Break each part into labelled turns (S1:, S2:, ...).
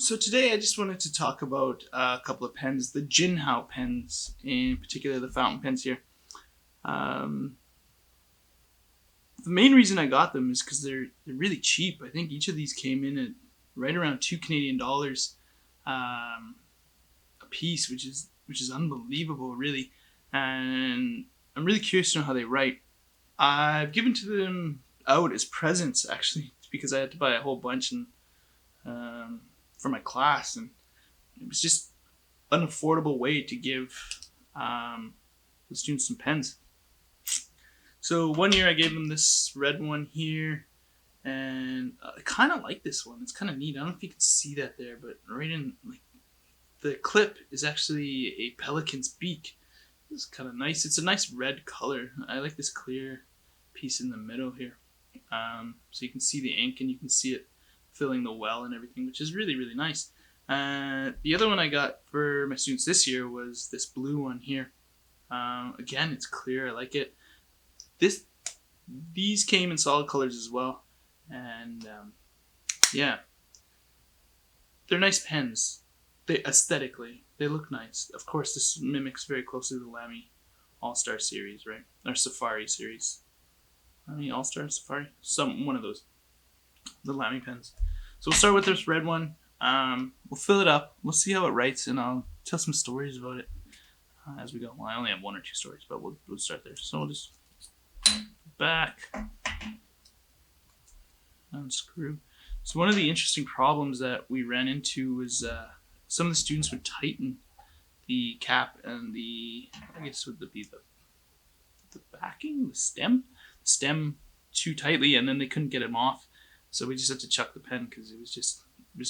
S1: So today I just wanted to talk about a couple of pens, the Jinhao pens, in particular the fountain pens here. Um, the main reason I got them is because they're really cheap. I think each of these came in at right around $2 Canadian a piece, which is unbelievable, really. And I'm really curious to know how they write. I've given to them out as presents actually because I had to buy a whole bunch and um, for my class, and it was just an affordable way to give the students some pens. So one year I gave them this red one here, and I kind of like this one. It's kind of neat. I don't know if you can see that there, but right in like the clip is actually a pelican's beak. It's kind of nice. It's a nice red color. I like this clear piece in the middle here. So you can see the ink and you can see it filling the well and everything, which is really, really nice. The other one I got for my students this year was this blue one here. Again, it's clear. I like it. These came in solid colors as well, and yeah, they're nice pens. They aesthetically they look nice. Of course, this mimics very closely the Lamy All Star series, right? Or Safari series. Lamy All Star Safari, one of those, the Lamy pens. So we'll start with this red one. We'll fill it up. We'll see how it writes, and I'll tell some stories about it as we go. Well, I only have one or two stories, but we'll start there. So we'll just back, unscrew. So one of the interesting problems that we ran into was some of the students would tighten the cap and I guess would be the backing, the stem too tightly, and then they couldn't get them off. So we just had to chuck the pen because it was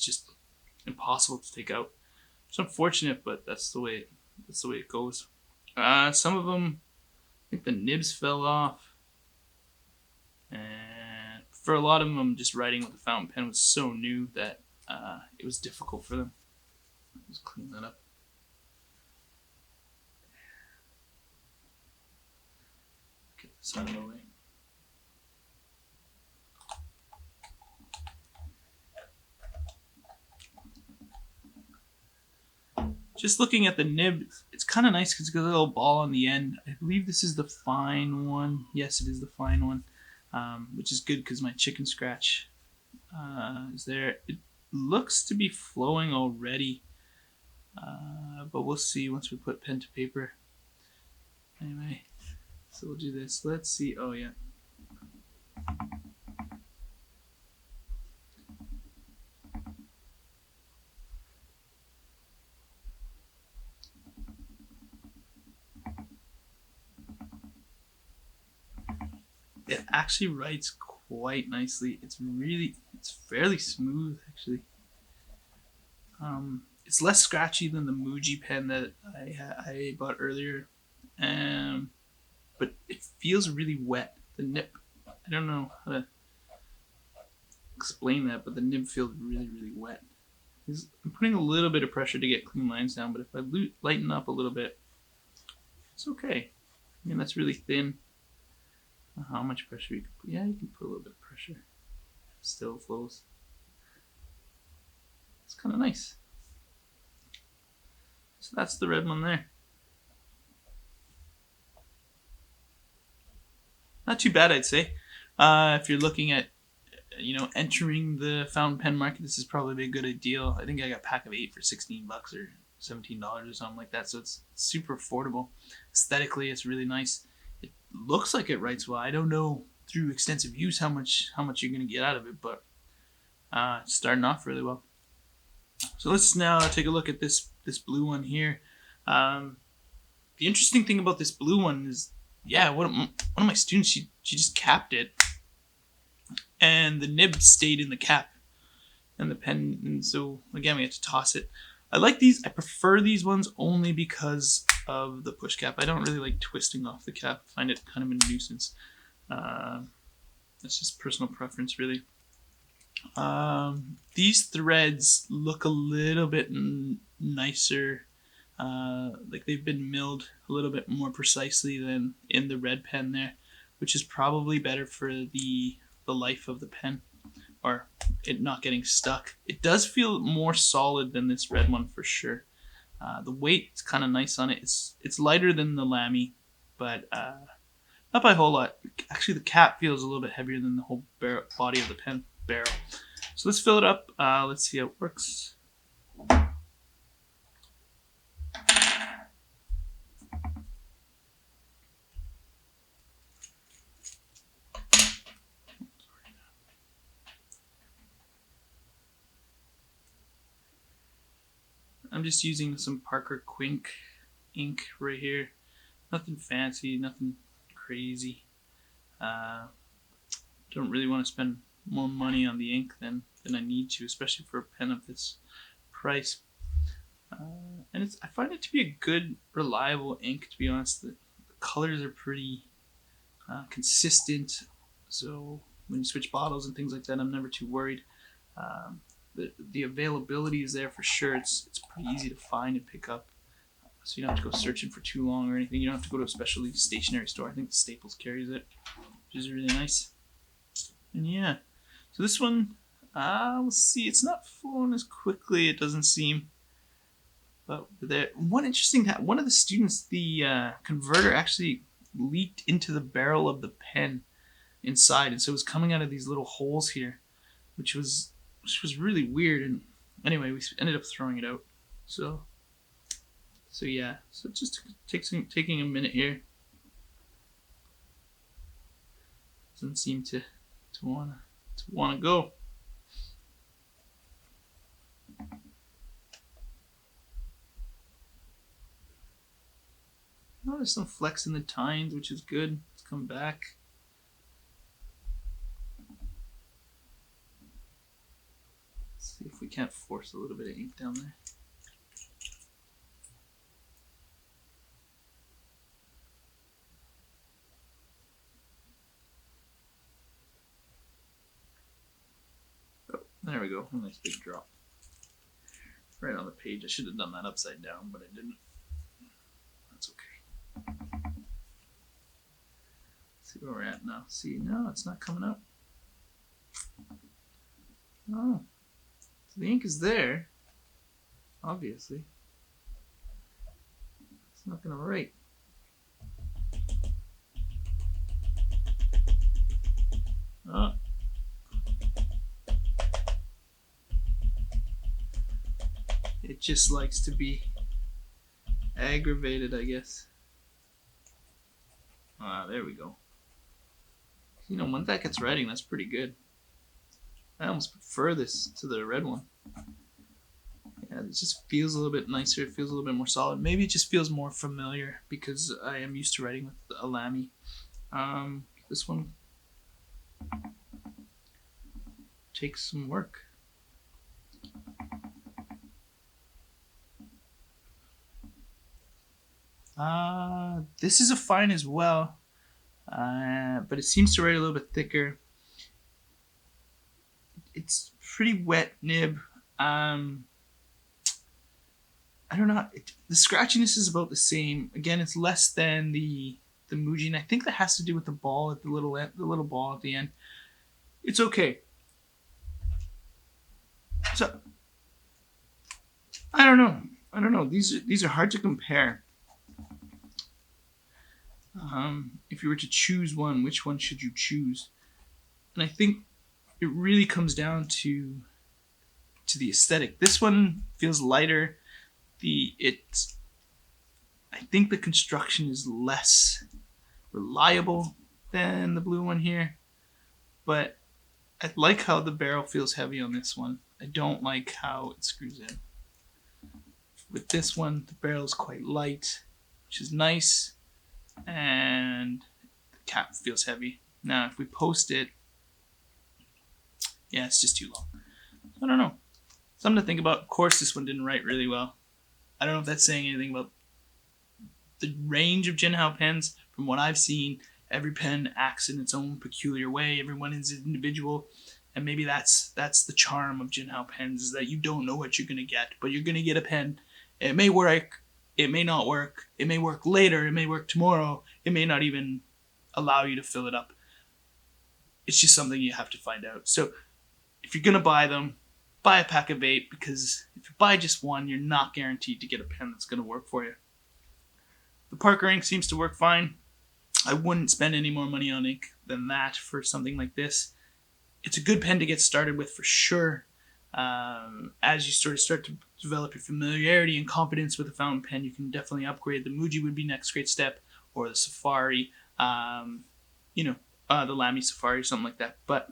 S1: just impossible to take out. It's unfortunate, but that's the way it goes. Some of them, I think the nibs fell off, and for a lot of them, just writing with a fountain pen was so new that it was difficult for them. Just clean that up. Get this out of the way. Just looking at the nib, it's kind of nice because it's got a little ball on the end. I believe this is the fine one. Yes, it is the fine one, which is good because my chicken scratch is there. It looks to be flowing already, but we'll see once we put pen to paper. Anyway, so we'll do this. Let's see. Oh, yeah. It actually writes quite nicely. It's fairly smooth actually. It's less scratchy than the Muji pen that I bought earlier, but it feels really wet. The nib, I don't know how to explain that, but the nib feels really, really wet. I'm putting a little bit of pressure to get clean lines down, but if I lighten up a little bit, it's okay. I mean, that's really thin. How much pressure you can put? Yeah, you can put a little bit of pressure. It still flows. It's kind of nice. So that's the red one there. Not too bad, I'd say. If you're looking at, entering the fountain pen market, this is probably a good deal. I think I got a pack of 8 for $16 or $17 or something like that. So it's super affordable. Aesthetically, it's really nice. It looks like it writes well. I don't know through extensive use how much you're gonna get out of it, but it's starting off really well. So let's now take a look at this blue one here. The interesting thing about this blue one is, one of my students, she just capped it, and the nib stayed in the cap, and the pen, and so again we had to toss it. I like these. I prefer these ones only because of the push cap. I don't really like twisting off the cap. I find it kind of a nuisance. That's just personal preference, really. These threads look a little bit nicer. Like they've been milled a little bit more precisely than in the red pen there, which is probably better for the life of the pen. or it not getting stuck. It does feel more solid than this red one for sure. The weight's kind of nice on it. It's lighter than the Lamy, but not by a whole lot. Actually, the cap feels a little bit heavier than the whole body of the pen barrel. So let's fill it up. Let's see how it works. I'm just using some Parker Quink ink right here. Nothing fancy, nothing crazy. Don't really want to spend more money on the ink than I need to, especially for a pen of this price. And I find it to be a good, reliable ink, to be honest. The colors are pretty consistent, so when you switch bottles and things like that, I'm never too worried. The availability is there for sure. It's pretty easy to find and pick up, so you don't have to go searching for too long or anything. You don't have to go to a specialty stationery store. I think Staples carries it, which is really nice. And yeah, so this one, let's see, it's not flowing as quickly, it doesn't seem. But there, one of the students, the converter actually leaked into the barrel of the pen inside, and so it was coming out of these little holes here, which was really weird. And anyway, we ended up throwing it out. So yeah, so just taking a minute here. Doesn't seem to wanna go. Oh, there's some flex in the tines, which is good. Let's come back. Let's see if we can't force a little bit of ink down there. Oh, there we go. A nice big drop. Right on the page. I should have done that upside down, but I didn't. That's okay. Let's see where we're at now. See, no, it's not coming up. Oh. So the ink is there, obviously. It's not going to write. Oh. It just likes to be aggravated, I guess. There we go. You know, once that gets writing, that's pretty good. I almost prefer this to the red one. Yeah, it just feels a little bit nicer. It feels a little bit more solid. Maybe it just feels more familiar because I am used to writing with a Lamy. This one takes some work. This is a fine as well, but it seems to write a little bit thicker. It's pretty wet nib. I don't know. The scratchiness is about the same. Again, it's less than the Muji, and I think that has to do with the ball at the little ball at the end. It's okay. So I don't know. These are hard to compare. If you were to choose one, which one should you choose? And I think it really comes down to the aesthetic. This one feels lighter. I think the construction is less reliable than the blue one here, but I like how the barrel feels heavy on this one. I don't like how it screws in. With this one, the barrel is quite light, which is nice, and the cap feels heavy. Now, if we post it, yeah, it's just too long. I don't know. Something to think about. Of course, this one didn't write really well. I don't know if that's saying anything about the range of Jinhao pens. From what I've seen, every pen acts in its own peculiar way. Everyone is individual, and maybe that's the charm of Jinhao pens, is that you don't know what you're gonna get, but you're gonna get a pen. It may work, it may not work, it may work later, it may work tomorrow, it may not even allow you to fill it up. It's just something you have to find out. So if you're going to buy them, buy a pack of 8, because if you buy just one, you're not guaranteed to get a pen that's going to work for you. The Parker ink seems to work fine. I wouldn't spend any more money on ink than that for something like this. It's a good pen to get started with for sure. As you start to develop your familiarity and confidence with a fountain pen, you can definitely upgrade. The Muji would be next great step, or the Safari, the Lamy Safari or something like that. But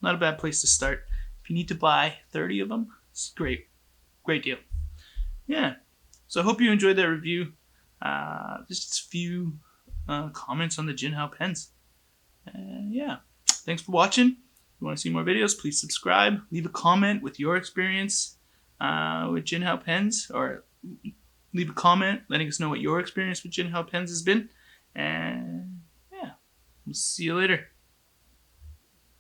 S1: not a bad place to start. If you need to buy 30 of them, it's great deal. Yeah, so I hope you enjoyed that review. Just a few comments on the Jinhao pens. Yeah, thanks for watching. If you want to see more videos, please subscribe. Leave a comment with your experience with Jinhao pens, or leave a comment letting us know what your experience with Jinhao pens has been. And yeah, we'll see you later.